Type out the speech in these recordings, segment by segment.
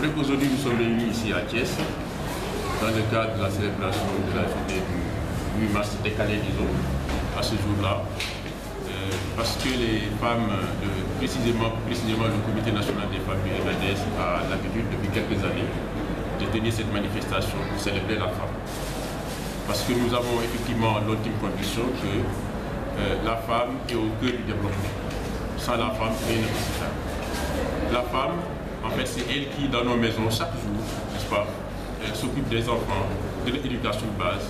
vrai qu'aujourd'hui nous sommes réunis ici à Thiès, dans le cadre de la célébration de la journée du 8 mars décalé, disons, à ce jour-là, parce que les femmes, précisément le Comité national des femmes du MNDS a l'habitude depuis quelques années de tenir cette manifestation pour célébrer la femme. Parce que nous avons effectivement l'ultime condition que la femme est au cœur du développement. Sans la femme, rien ne peut se faire. La femme, en fait, c'est elle qui, dans nos maisons, chaque jour, n'est-ce pas, s'occupe des enfants, de l'éducation de base,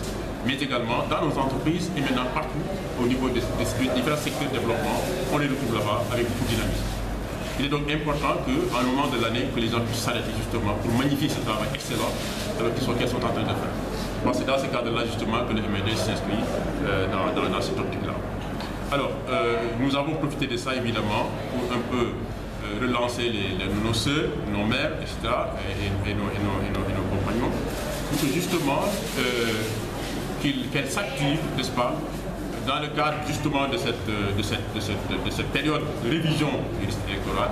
mais également dans nos entreprises et maintenant partout au niveau des différents secteurs de développement, on les retrouve là-bas avec beaucoup de dynamisme. Il est donc important qu'à un moment de l'année, que les gens puissent s'arrêter justement pour magnifier ce travail excellent qu'elles sont en train de faire. Je pense que c'est dans ce cadre-là justement que le MNDS s'inscrit dans cette optique-là. Alors, nous avons profité de ça évidemment pour un peu relancer nos sœurs, nos mères, etc. et nos compagnons, pour que justement qu'elles s'activent, n'est-ce pas, dans le cadre justement de cette période de révision du liste électorale,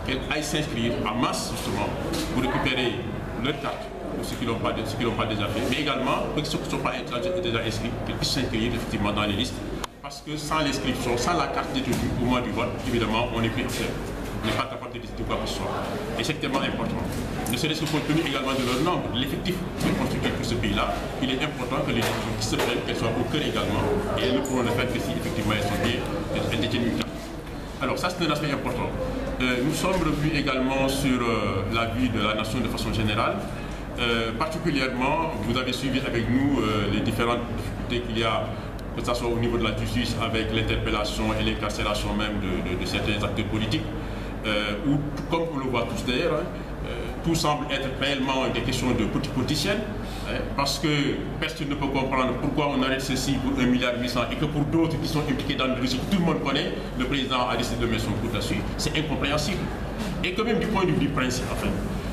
qu'elles aillent s'inscrire en masse justement pour récupérer leur carte pour ceux qui ne l'ont pas déjà fait, mais également pour ceux qui ne sont pas déjà inscrits, qu'ils puissent s'inscrire effectivement dans les listes. Parce que sans l'inscription, sans la carte détenue au mois du vote, évidemment, on n'est plus acteur. On n'est pas capable de décider quoi que ce soit. Et c'est tellement important. Ne serait-ce que compte tenu également de leur nombre, de l'effectif qui est constitué pour ce pays-là, il est important que les décisions qui se prennent, qu'elles soient au cœur également, et elles ne pourront le faire que si effectivement elles sont bien, elles détiennent une carte. Alors ça, c'est un aspect important. Nous sommes revenus également sur la vie de la nation de façon générale. Particulièrement, vous avez suivi avec nous les différentes difficultés qu'il y a, que ce soit au niveau de la justice avec l'interpellation et l'incarcération même de certains acteurs politiques, où, comme on le voit tous d'ailleurs, tout semble être réellement des questions de politiciennes, parce que personne ne peut comprendre pourquoi on arrête ceci pour 1,8 milliard et que pour d'autres qui sont impliqués dans le dossier que tout le monde connaît, le président a décidé de mettre son coup dessus. C'est incompréhensible. Et quand même du point de vue du principe, en fait,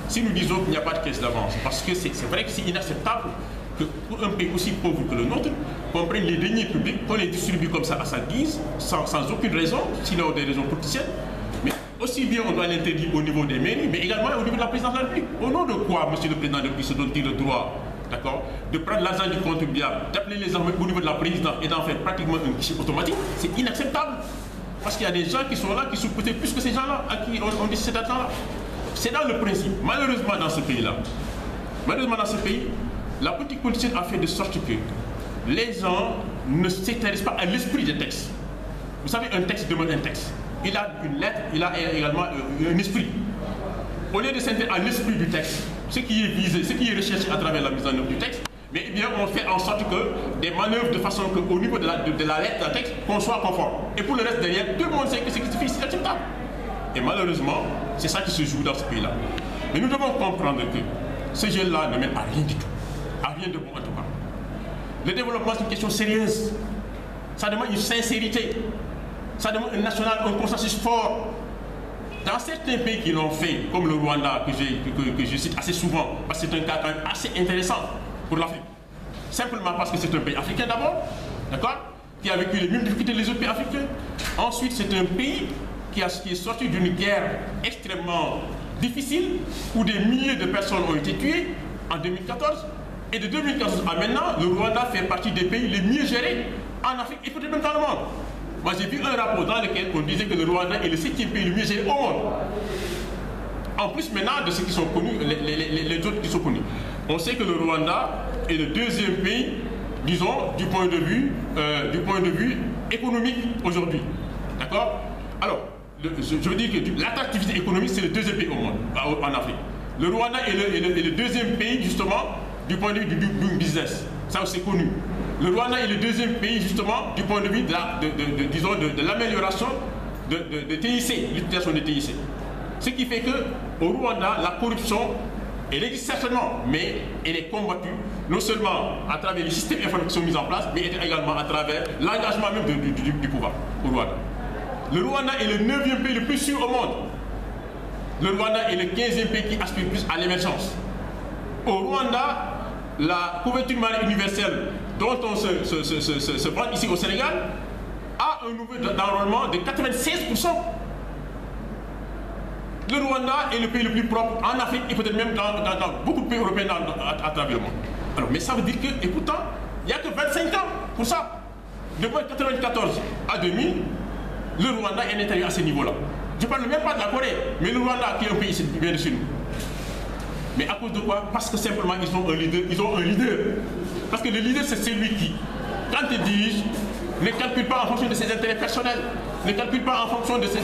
si nous disons qu'il n'y a pas de caisse d'avance, parce que c'est vrai que c'est inacceptable que pour un pays aussi pauvre que le nôtre, qu'on prenne les deniers publics, qu'on les distribue comme ça à sa guise, sans aucune raison, sinon des raisons politiciennes. Mais aussi bien on doit l'interdire au niveau des mairies, mais également au niveau de la présidence de la République. Au nom de quoi, monsieur le président de la République, se donne-t-il le droit, d'accord, de prendre l'argent du contribuable, d'appeler les gens au niveau de la présidence et d'en faire pratiquement un guichet automatique? C'est inacceptable. Parce qu'il y a des gens qui sont là, qui sont peut-être plus que ces gens-là, à qui on dit cet argent-là. C'est dans le principe. Malheureusement, dans ce pays-là, la politique politicienne a fait de sorte que les gens ne s'intéressent pas à l'esprit des textes. Vous savez, un texte demande un texte. Il a une lettre, il a également un esprit. Au lieu de s'intéresser à l'esprit du texte, ce qui est visé, ce qui est recherché à travers la mise en œuvre du texte, mais eh bien, on fait en sorte que des manœuvres de façon qu'au niveau de la lettre d'un texte, qu'on soit conforme. Et pour le reste derrière, tout le monde sait que ce qui se fait, c'est acceptable. Et malheureusement, c'est ça qui se joue dans ce pays-là. Mais nous devons comprendre que ce jeu-là ne mène à rien du tout. À rien de bon en tout cas. Le développement, c'est une question sérieuse. Ça demande une sincérité. Ça demande un national, un consensus fort. Dans certains pays qui l'ont fait, comme le Rwanda, que je cite assez souvent, parce que c'est un cas quand même assez intéressant pour l'Afrique. Simplement parce que c'est un pays africain d'abord, d'accord, qui a vécu les mêmes difficultés que les autres pays africains. Ensuite, c'est un pays qui est sorti d'une guerre extrêmement difficile, où des milliers de personnes ont été tuées en 2014. Et de 2014 à maintenant, le Rwanda fait partie des pays les mieux gérés en Afrique et peut-être même dans le monde. Moi, j'ai vu un rapport dans lequel on disait que le Rwanda est le 7e pays le mieux géré au monde. En plus maintenant de ceux qui sont connus, les autres qui sont connus. On sait que le Rwanda est le 2e pays, disons, du point de vue économique aujourd'hui. D'accord? Alors, je veux dire que l'attractivité économique, c'est le 2e pays au monde, en Afrique. Le Rwanda est le 2e pays, justement, du point de vue du business. Ça, c'est connu. Le Rwanda est le 2e pays, justement, du point de vue de l'amélioration de TIC, l'utilisation de TIC. Ce qui fait qu'au Rwanda, la corruption, elle existe certainement, mais elle est combattue, non seulement à travers les systèmes informatiques qui sont mis en place, mais également à travers l'engagement même du pouvoir au Rwanda. Le Rwanda est le 9e pays le plus sûr au monde. Le Rwanda est le 15e pays qui aspire plus à l'émergence. Au Rwanda, la couverture maladie universelle dont on se vante ici au Sénégal a un niveau d'enrôlement de 96%. Le Rwanda est le pays le plus propre en Afrique et peut-être même dans beaucoup de pays européens à travers le monde. Alors, mais ça veut dire que, et pourtant, il n'y a que 25 ans pour ça. Depuis 1994 à 2000, le Rwanda est intérieur à ce niveau-là. Je ne parle même pas de la Corée, mais le Rwanda qui est un pays bien de chez nous. Mais à cause de quoi? Parce que simplement ils ont un leader. Parce que le leader c'est celui qui, quand il dirige, ne calcule pas en fonction de ses intérêts personnels, ne calcule pas en fonction de ses...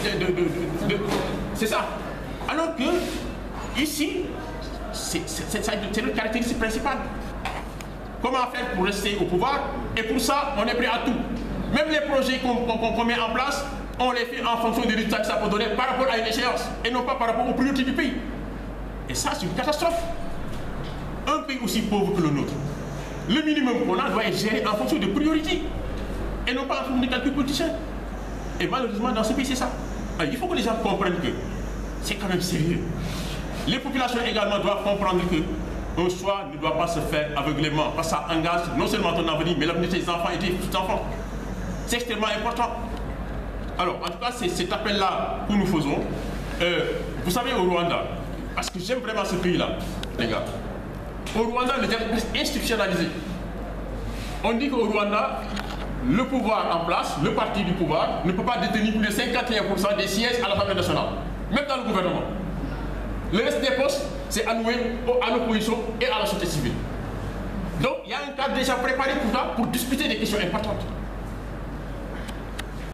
c'est ça. Alors que, ici, c'est le caractéristique principal. Comment faire pour rester au pouvoir? Et pour ça, on est prêt à tout. Même les projets qu'on met en place, on les fait en fonction des résultats que ça peut donner par rapport à une échéance, et non pas par rapport aux priorités du pays. Et ça, c'est une catastrophe. Un pays aussi pauvre que le nôtre, le minimum qu'on a doit être géré en fonction de priorités, et non pas en fonction de calculs politiciens. Et malheureusement, dans ce pays, c'est ça. Alors, il faut que les gens comprennent que c'est quand même sérieux. Les populations également doivent comprendre que un choix ne doit pas se faire aveuglément, parce que ça engage non seulement ton avenir, mais l'avenir de tes enfants et des petits-enfants. C'est extrêmement important. Alors, en tout cas, c'est cet appel-là que nous faisons. Vous savez, au Rwanda, parce que j'aime vraiment ce pays-là, les gars, au Rwanda, le dialogue est institutionnalisé. On dit qu'au Rwanda, le pouvoir en place, le parti du pouvoir, ne peut pas détenir plus de 51% des sièges à l'Assemblée nationale, même dans le gouvernement. Le reste des postes, c'est alloué à l'opposition et à la société civile. Donc, il y a un cadre déjà préparé pour ça, pour discuter des questions importantes.